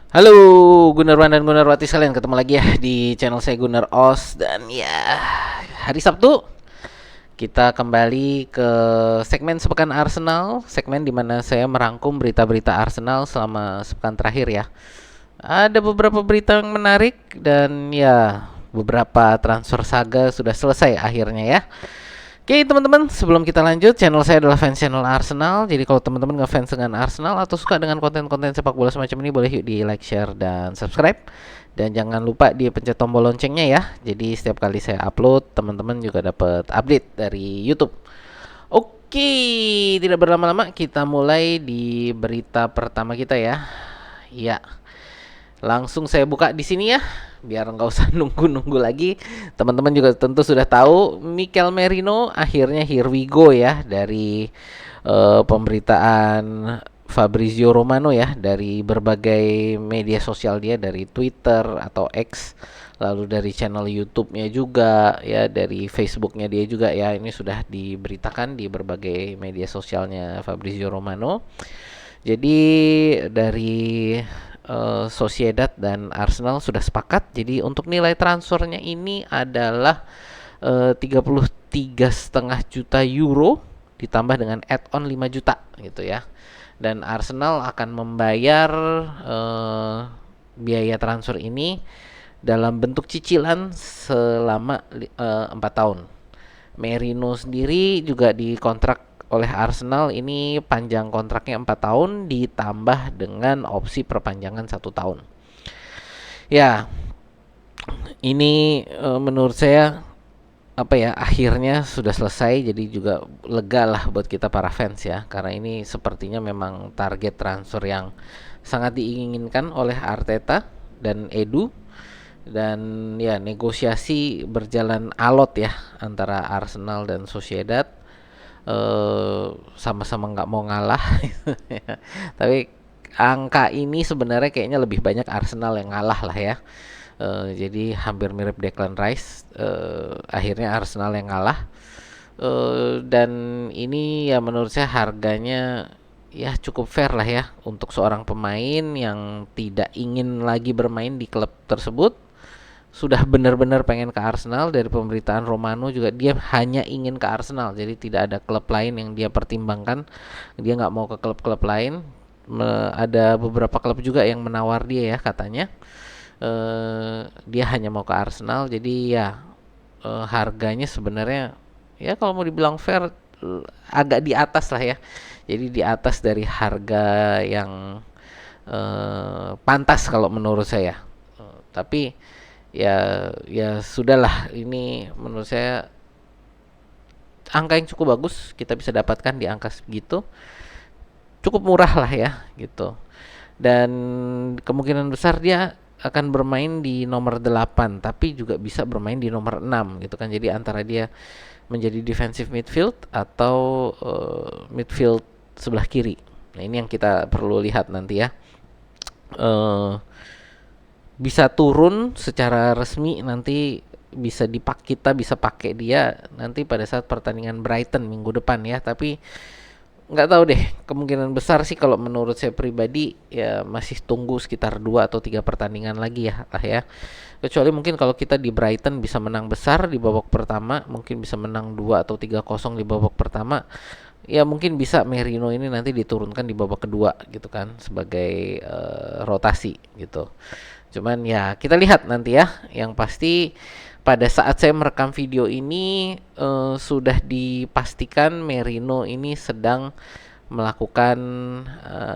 Halo Gunarwan dan Gunarwati sekalian, ketemu lagi ya di channel saya Gunar Os. Dan ya, hari Sabtu kita kembali ke segmen Sepekan Arsenal, segmen dimana saya merangkum berita-berita Arsenal selama sepekan terakhir ya. Ada beberapa berita yang menarik dan ya beberapa transfer saga sudah selesai akhirnya ya. Oke teman-teman, sebelum kita lanjut, channel saya adalah fans channel Arsenal. Jadi kalau teman-teman ngefans dengan Arsenal atau suka dengan konten-konten sepak bola semacam ini, boleh yuk di like, share, dan subscribe. Dan jangan lupa di pencet tombol loncengnya ya. Jadi setiap kali saya upload, teman-teman juga dapat update dari YouTube. Oke, tidak berlama-lama kita mulai di berita pertama kita ya. Ya, langsung saya buka di sini ya, biar nggak usah nunggu-nunggu lagi. Teman-teman juga tentu sudah tahu Mikel Merino akhirnya here we go ya dari pemberitaan Fabrizio Romano ya, dari berbagai media sosial dia, dari Twitter atau X, lalu dari channel YouTube-nya juga ya, dari Facebook-nya dia juga ya. Ini sudah diberitakan di berbagai media sosialnya Fabrizio Romano. Jadi dari Sociedad dan Arsenal sudah sepakat. Jadi untuk nilai transfernya ini adalah 33,5 juta euro ditambah dengan add-on 5 juta gitu ya. Dan Arsenal akan membayar biaya transfer ini dalam bentuk cicilan selama 4 tahun. Merino sendiri juga dikontrak oleh Arsenal, ini panjang kontraknya 4 tahun ditambah dengan opsi perpanjangan 1 tahun. Ya, ini menurut saya akhirnya sudah selesai, jadi juga lega lah buat kita para fans ya, karena ini sepertinya memang target transfer yang sangat diinginkan oleh Arteta dan Edu. Dan ya, negosiasi berjalan alot ya antara Arsenal dan Sociedad. Sama-sama nggak mau ngalah. Tapi angka ini sebenarnya kayaknya lebih banyak Arsenal yang ngalah lah ya. Jadi hampir mirip Declan Rice. Akhirnya Arsenal yang ngalah. Dan ini ya menurut saya harganya ya cukup fair lah ya untuk seorang pemain yang tidak ingin lagi bermain di klub tersebut, sudah benar-benar pengen ke Arsenal. Dari pemberitaan Romano juga dia hanya ingin ke Arsenal, jadi tidak ada klub lain yang dia pertimbangkan. Dia nggak mau ke klub-klub lain. Ada beberapa klub juga yang menawar dia ya katanya. Dia hanya mau ke Arsenal. Jadi ya harganya sebenarnya ya kalau mau dibilang fair, agak di atas lah ya. Jadi di atas dari harga yang pantas kalau menurut saya. Tapi ya sudahlah, ini menurut saya angka yang cukup bagus, kita bisa dapatkan di angka segitu, cukup murah lah ya gitu. Dan kemungkinan besar dia akan bermain di nomor 8 tapi juga bisa bermain di nomor 6 gitu kan. Jadi antara dia menjadi defensive midfield atau midfield sebelah kiri. Nah, ini yang kita perlu lihat nanti ya. Bisa turun secara resmi nanti, kita bisa pakai dia nanti pada saat pertandingan Brighton minggu depan ya. Tapi nggak tahu deh, kemungkinan besar sih kalau menurut saya pribadi ya masih tunggu sekitar 2 atau 3 pertandingan lagi ya lah ya. Kecuali mungkin kalau kita di Brighton bisa menang besar di babak pertama, mungkin bisa menang 2 atau 3-0 di babak pertama, ya mungkin bisa Merino ini nanti diturunkan di babak kedua gitu kan, sebagai rotasi gitu. Cuman ya kita lihat nanti ya. Yang pasti pada saat saya merekam video ini sudah dipastikan Merino ini sedang melakukan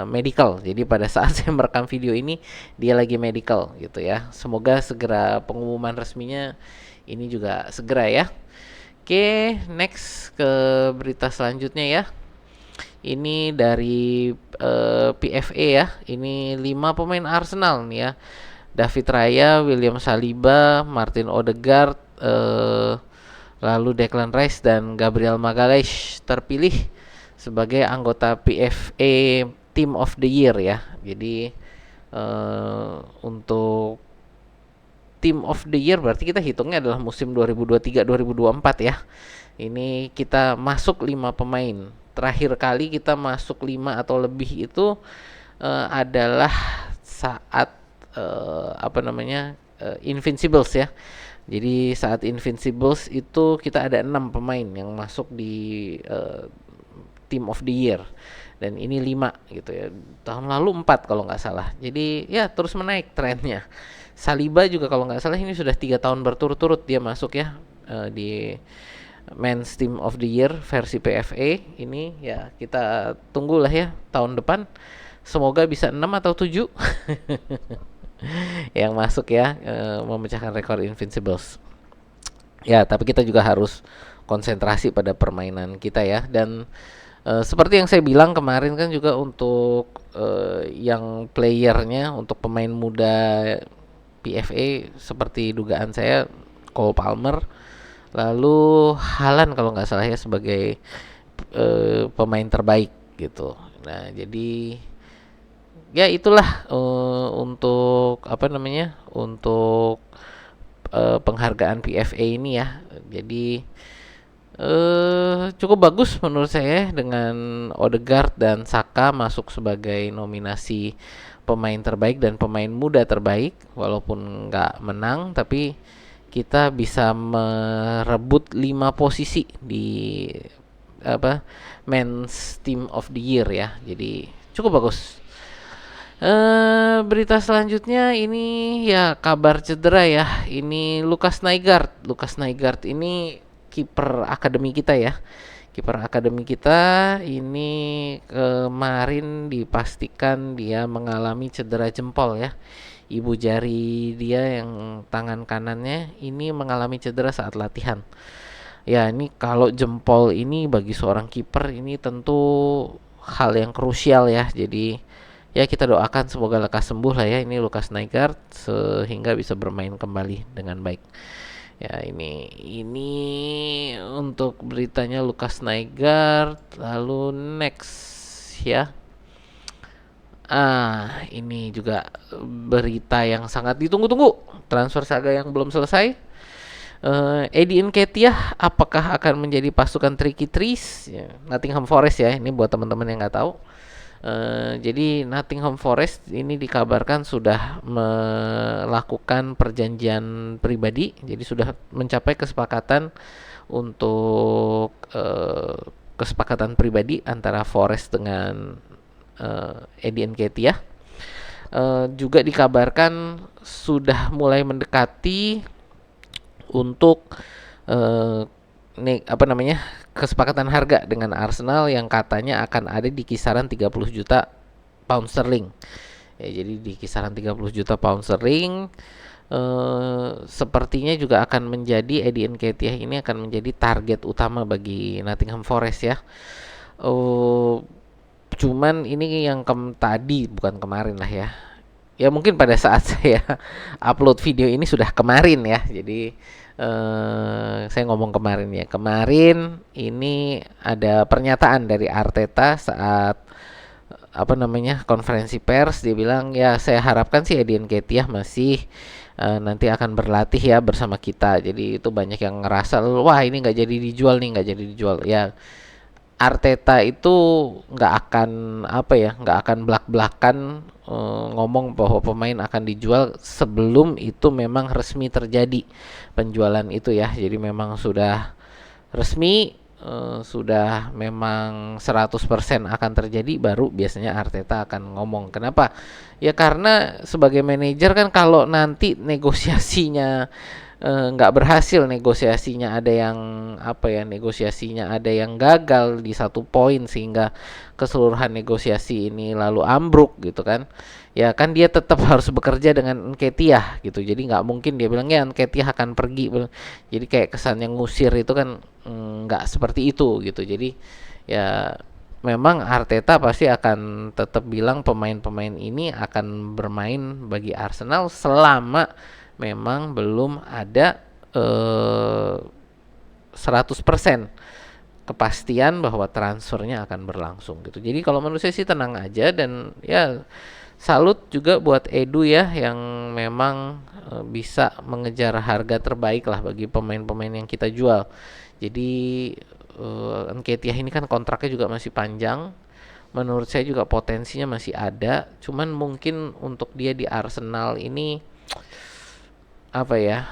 medical. Jadi pada saat saya merekam video ini dia lagi medical gitu ya. Semoga segera pengumuman resminya ini juga segera ya. Oke, next ke berita selanjutnya ya. Ini dari PFA ya. Ini 5 pemain Arsenal nih ya. David Raya, William Saliba, Martin Odegaard, lalu Declan Rice dan Gabriel Magalhaes terpilih sebagai anggota PFA Team of the Year ya. Jadi untuk Team of the Year berarti kita hitungnya adalah musim 2023-2024 ya. Ini kita masuk 5 pemain. Terakhir kali kita masuk 5 atau lebih itu adalah saat Invincibles ya. Jadi saat Invincibles itu kita ada 6 pemain yang masuk di Team of the Year, dan ini 5 gitu ya. Tahun lalu 4 kalau nggak salah. Jadi ya terus menaik trennya. Saliba juga kalau nggak salah ini sudah 3 tahun berturut-turut dia masuk ya di Men's Team of the Year versi PFA ini. Ya kita tunggulah ya tahun depan, semoga bisa 6 atau 7 yang masuk ya, memecahkan rekor Invincibles. Ya, tapi kita juga harus konsentrasi pada permainan kita ya. Dan seperti yang saya bilang kemarin kan juga untuk yang playernya, untuk pemain muda PFA seperti dugaan saya Cole Palmer, lalu Haaland kalau nggak salah ya sebagai pemain terbaik gitu. Nah, jadi ya itulah untuk untuk penghargaan PFA ini ya. Jadi cukup bagus menurut saya dengan Odegaard dan Saka masuk sebagai nominasi pemain terbaik dan pemain muda terbaik. Walaupun nggak menang, tapi kita bisa merebut 5 posisi di Men's Team of the Year ya. Jadi cukup bagus. Berita selanjutnya ini ya kabar cedera ya. Ini Lucas Nygaard. Lucas Nygaard ini kiper akademi kita ya. Kiper akademi kita ini kemarin dipastikan dia mengalami cedera jempol ya. Ibu jari dia yang tangan kanannya ini mengalami cedera saat latihan. Ya, ini kalau jempol ini bagi seorang kiper ini tentu hal yang krusial ya. Jadi ya kita doakan semoga lekas sembuh lah ya ini Lucas Nygaard sehingga bisa bermain kembali dengan baik. Ya ini untuk beritanya Lucas Nygaard. Lalu next ya. Ini juga berita yang sangat ditunggu-tunggu. Transfer saga yang belum selesai. Eddie Nketiah apakah akan menjadi pasukan Tricky Trees? Ya, Nottingham Forest ya. Ini buat teman-teman yang nggak tahu. Jadi Nottingham Forest ini dikabarkan sudah melakukan perjanjian pribadi. Jadi sudah mencapai kesepakatan untuk kesepakatan pribadi antara Forest dengan Eddie Nketiah. Juga dikabarkan sudah mulai mendekati untuk kesepakatan harga dengan Arsenal yang katanya akan ada di kisaran 30 juta pound sterling. Ya, jadi di kisaran 30 juta pound sterling. Sepertinya juga akan menjadi Eddie Nketiah ini akan menjadi target utama bagi Nottingham Forest ya. Cuman ini yang tadi bukan kemarin lah ya. Ya mungkin pada saat saya upload video ini sudah kemarin ya. Jadi saya ngomong kemarin ya. Kemarin ini ada pernyataan dari Arteta saat konferensi pers. Dia bilang ya saya harapkan sih Eddie Nketiah masih nanti akan berlatih ya bersama kita. Jadi itu banyak yang ngerasa wah ini nggak jadi dijual ya. Arteta itu nggak akan belak-belakan ngomong bahwa pemain akan dijual sebelum itu memang resmi terjadi penjualan itu ya. Jadi memang sudah resmi, sudah memang 100% akan terjadi baru biasanya Arteta akan ngomong. Kenapa? Ya karena sebagai manajer kan kalau nanti negosiasinya nggak berhasil, negosiasinya ada yang gagal di satu poin sehingga keseluruhan negosiasi ini lalu ambruk gitu kan, ya kan dia tetap harus bekerja dengan Nketiah gitu. Jadi nggak mungkin dia bilang ya Nketiah akan pergi, jadi kayak kesannya ngusir itu kan nggak seperti itu gitu. Jadi ya memang Arteta pasti akan tetap bilang pemain-pemain ini akan bermain bagi Arsenal selama memang belum ada 100% kepastian bahwa transfernya akan berlangsung gitu. Jadi kalau menurut saya sih tenang aja, dan ya salut juga buat Edu ya yang memang bisa mengejar harga terbaik lah bagi pemain-pemain yang kita jual. Jadi Nketiah ini kan kontraknya juga masih panjang. Menurut saya juga potensinya masih ada. Cuman mungkin untuk dia di Arsenal ini apa ya?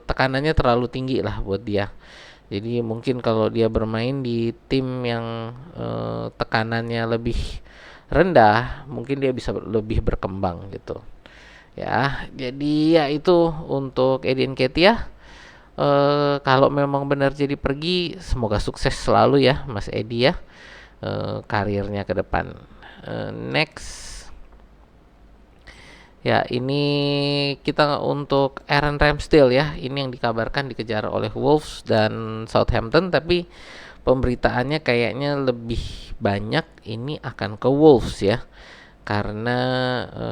Tekanannya terlalu tinggi lah buat dia. Jadi mungkin kalau dia bermain di tim yang tekanannya lebih rendah, mungkin dia bisa lebih berkembang gitu. Ya, jadi ya itu untuk Eddie Nketiah. Kalau memang benar jadi pergi, semoga sukses selalu ya Mas Edi ya, karirnya ke depan. Next, ya ini kita untuk Aaron Ramsdale ya, ini yang dikabarkan dikejar oleh Wolves dan Southampton, tapi pemberitaannya kayaknya lebih banyak ini akan ke Wolves ya, karena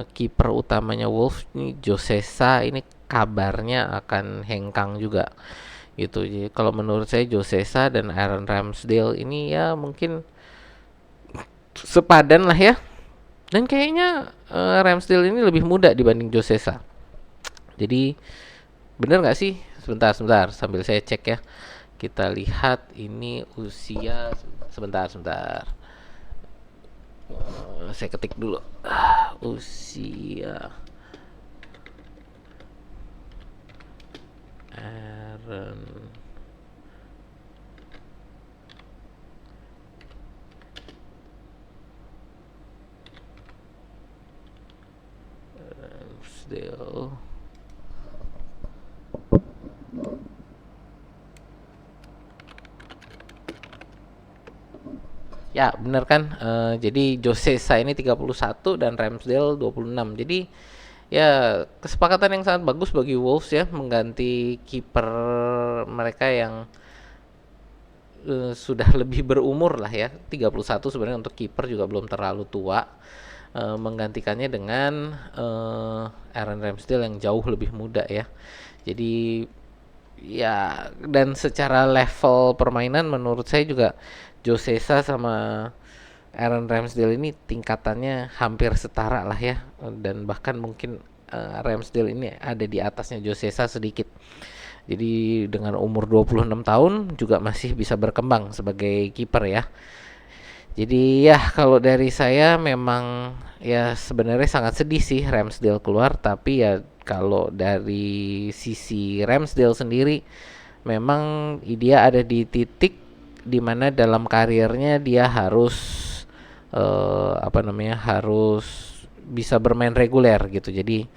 kiper utamanya Wolves ini Josesa ini kabarnya akan hengkang juga gitu. Jadi kalau menurut saya Josesa dan Aaron Ramsdale ini ya mungkin sepadan lah ya. Dan kayaknya Ramsdale ini lebih muda dibanding Josesa. Jadi bener nggak sih? Sebentar sambil saya cek ya. Kita lihat ini usia, sebentar. Saya ketik dulu. Usia Aaron Ramsdale. Ya, benar kan? Jadi Josesa ini 31 dan Ramsdale 26. Jadi ya kesepakatan yang sangat bagus bagi Wolves ya, mengganti kiper mereka yang sudah lebih berumur lah ya. 31 sebenarnya untuk kiper juga belum terlalu tua. Menggantikannya dengan Aaron Ramsdale yang jauh lebih muda ya. Jadi ya, dan secara level permainan menurut saya juga Josesa sama Aaron Ramsdale ini tingkatannya hampir setara lah ya, dan bahkan mungkin Ramsdale ini ada di atasnya Josesa sedikit. Jadi dengan umur 26 tahun juga masih bisa berkembang sebagai kiper ya. Jadi ya kalau dari saya memang ya sebenarnya sangat sedih sih Ramsdale keluar, tapi ya kalau dari sisi Ramsdale sendiri memang dia ada di titik dimana dalam karirnya dia harus harus bisa bermain reguler gitu. Jadi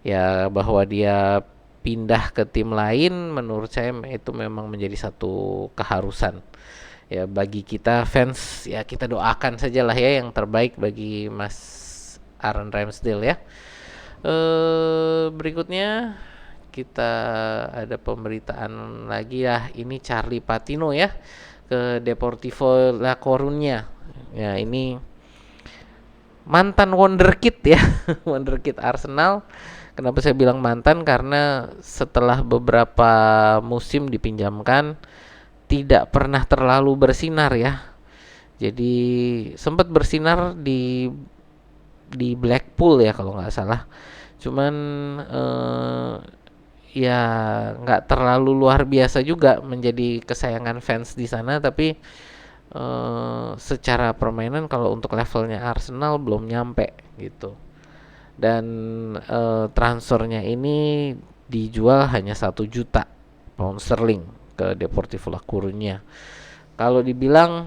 ya bahwa dia pindah ke tim lain menurut saya itu memang menjadi satu keharusan ya bagi kita fans. Ya kita doakan sajalah ya yang terbaik bagi Mas Aaron Ramsdale ya. Berikutnya kita ada pemberitaan lagi ya, ini Charlie Patino ya ke Deportivo La Coruña. Ya ini mantan wonderkid ya, wonderkid Arsenal. Kenapa saya bilang mantan? Karena setelah beberapa musim dipinjamkan tidak pernah terlalu bersinar ya. Jadi sempat bersinar di Blackpool ya kalau nggak salah. Cuman ya nggak terlalu luar biasa juga menjadi kesayangan fans di sana, tapi secara permainan kalau untuk levelnya Arsenal belum nyampe gitu. Dan transfernya ini dijual hanya 1 juta pound sterling ke Deportivo La Coruña. Kalau dibilang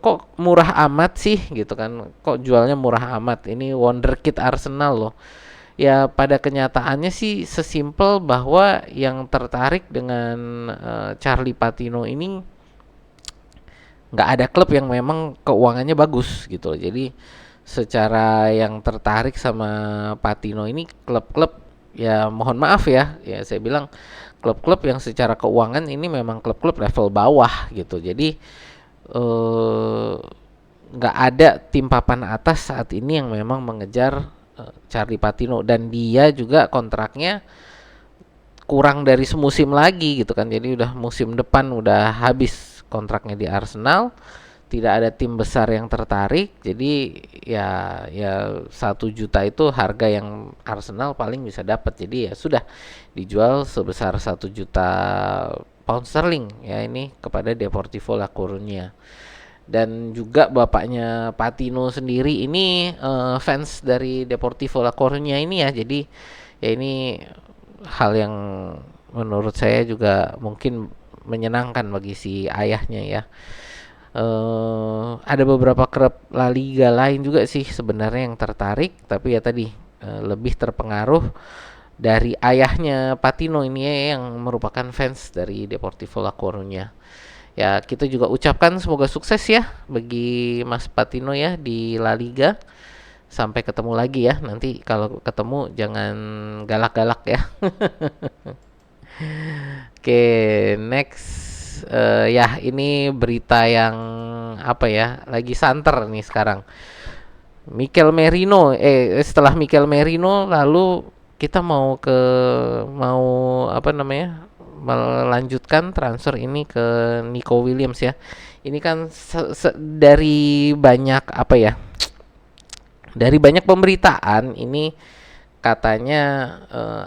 kok murah amat sih gitu kan, kok jualnya murah amat, ini wonderkid Arsenal loh. Ya pada kenyataannya sih sesimpel bahwa yang tertarik dengan Charlie Patino ini nggak ada klub yang memang keuangannya bagus gitu. Jadi secara yang tertarik sama Patino ini klub-klub ya mohon maaf ya, ya saya bilang klub-klub yang secara keuangan ini memang klub-klub level bawah gitu. Jadi nggak ada tim papan atas saat ini yang memang mengejar Charlie Patino, dan dia juga kontraknya kurang dari semusim lagi gitu kan. Jadi udah musim depan udah habis kontraknya di Arsenal. Tidak ada tim besar yang tertarik. Jadi ya 1 juta itu harga yang Arsenal paling bisa dapat. Jadi ya sudah dijual sebesar 1 juta pound sterling ya ini kepada Deportivo La Coruña. Dan juga bapaknya Patino sendiri ini fans dari Deportivo La Coruña ini ya. Jadi ya ini hal yang menurut saya juga mungkin menyenangkan bagi si ayahnya ya. Ada beberapa klub La Liga lain juga sih sebenarnya yang tertarik, tapi ya tadi lebih terpengaruh dari ayahnya Patino ini ya, yang merupakan fans dari Deportivo La Coruña. Ya, kita juga ucapkan semoga sukses ya bagi Mas Patino ya di La Liga. Sampai ketemu lagi ya. Nanti kalau ketemu jangan galak-galak ya. Oke, next. Ya, ini berita yang apa ya? Lagi santer nih sekarang. Mikel Merino, setelah Mikel Merino lalu kita mau apa namanya? Melanjutkan transfer ini ke Nico Williams ya. Ini kan dari banyak apa ya? Dari banyak pemberitaan ini katanya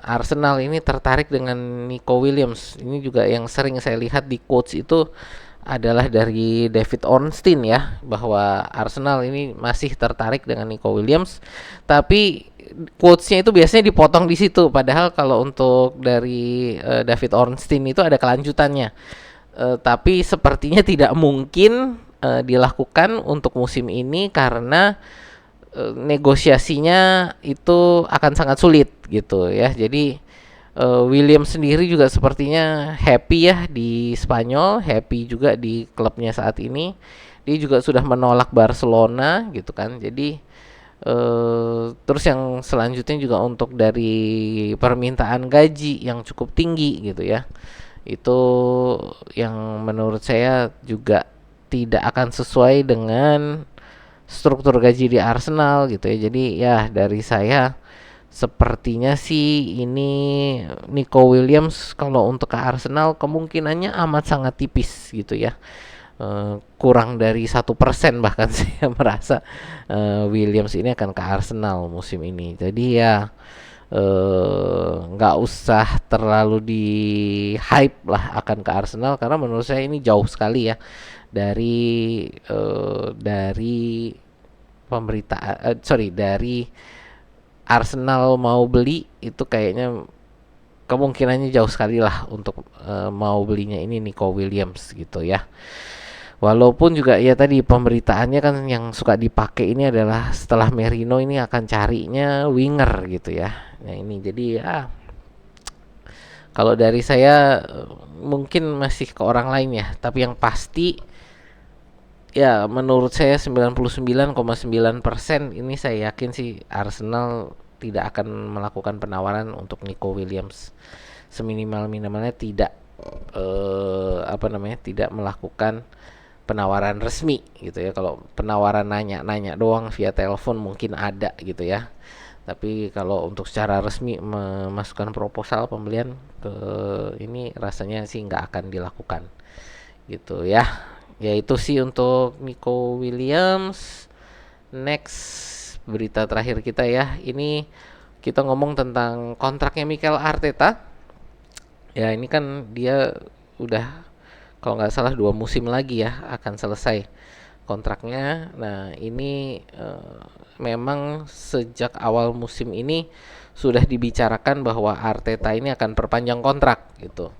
Arsenal ini tertarik dengan Nico Williams. Ini juga yang sering saya lihat di quotes itu adalah dari David Ornstein ya, bahwa Arsenal ini masih tertarik dengan Nico Williams. Tapi quotesnya itu biasanya dipotong di situ. Padahal kalau untuk dari David Ornstein itu ada kelanjutannya. Tapi sepertinya tidak mungkin dilakukan untuk musim ini karena negosiasinya itu akan sangat sulit gitu ya. Jadi William sendiri juga sepertinya happy ya di Spanyol, happy juga di klubnya saat ini. Dia juga sudah menolak Barcelona gitu kan. Jadi terus yang selanjutnya juga untuk dari permintaan gaji yang cukup tinggi gitu ya. Itu yang menurut saya juga tidak akan sesuai dengan struktur gaji di Arsenal gitu ya. Jadi ya dari saya sepertinya sih ini Nico Williams kalau untuk ke Arsenal kemungkinannya amat sangat tipis gitu ya. Kurang dari 1% bahkan saya merasa Williams ini akan ke Arsenal musim ini. Jadi ya nggak usah terlalu di hype lah akan ke Arsenal karena menurut saya ini jauh sekali ya dari pemberitaan dari Arsenal mau beli itu kayaknya kemungkinannya jauh sekali lah untuk mau belinya ini Nico Williams gitu ya. Walaupun juga ya tadi pemberitaannya kan yang suka dipakai ini adalah setelah Merino ini akan carinya winger gitu ya. Nah ini jadi ya kalau dari saya mungkin masih ke orang lain ya, tapi yang pasti ya menurut saya 99,9% ini saya yakin sih Arsenal tidak akan melakukan penawaran untuk Nico Williams. Seminimal-minimalnya tidak tidak melakukan penawaran resmi gitu ya. Kalau penawaran nanya-nanya doang via telepon mungkin ada gitu ya. Tapi kalau untuk secara resmi memasukkan proposal pembelian ke ini rasanya sih nggak akan dilakukan gitu ya. Ya itu sih untuk Nico Williams. Next berita terakhir kita ya. Ini kita ngomong tentang kontraknya Mikel Arteta. Ya ini kan dia udah kalau nggak salah 2 musim lagi ya akan selesai kontraknya. Nah ini memang sejak awal musim ini sudah dibicarakan bahwa Arteta ini akan perpanjang kontrak gitu.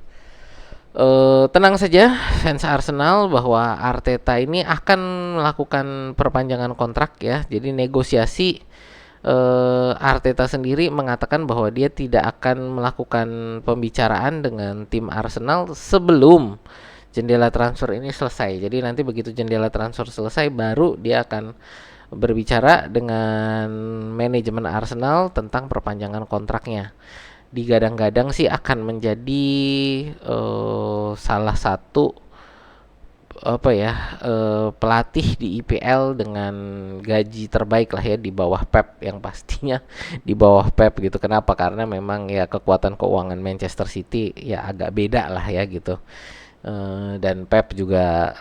Tenang saja fans Arsenal bahwa Arteta ini akan melakukan perpanjangan kontrak ya. Jadi negosiasi Arteta sendiri mengatakan bahwa dia tidak akan melakukan pembicaraan dengan tim Arsenal sebelum jendela transfer ini selesai. Jadi nanti begitu jendela transfer selesai baru dia akan berbicara dengan manajemen Arsenal tentang perpanjangan kontraknya. Digadang-gadang sih akan menjadi salah satu pelatih di IPL dengan gaji terbaik lah ya di bawah Pep, yang pastinya di bawah Pep gitu. Kenapa? Karena memang ya kekuatan keuangan Manchester City ya agak beda lah ya gitu. Dan Pep juga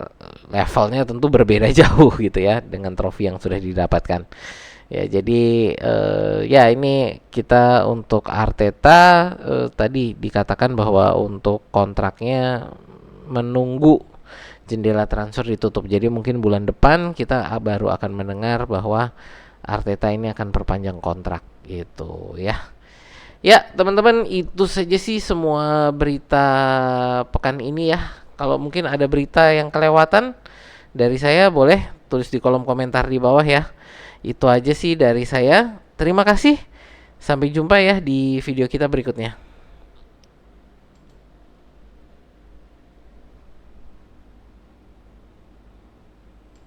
levelnya tentu berbeda jauh gitu ya dengan trofi yang sudah didapatkan. Ya jadi ya ini kita untuk Arteta tadi dikatakan bahwa untuk kontraknya menunggu jendela transfer ditutup. Jadi mungkin bulan depan kita baru akan mendengar bahwa Arteta ini akan perpanjang kontrak gitu ya. Ya, teman-teman, itu saja sih semua berita pekan ini ya. Kalau mungkin ada berita yang kelewatan dari saya, boleh tulis di kolom komentar di bawah ya. Itu aja sih dari saya. Terima kasih. Sampai jumpa ya di video kita berikutnya.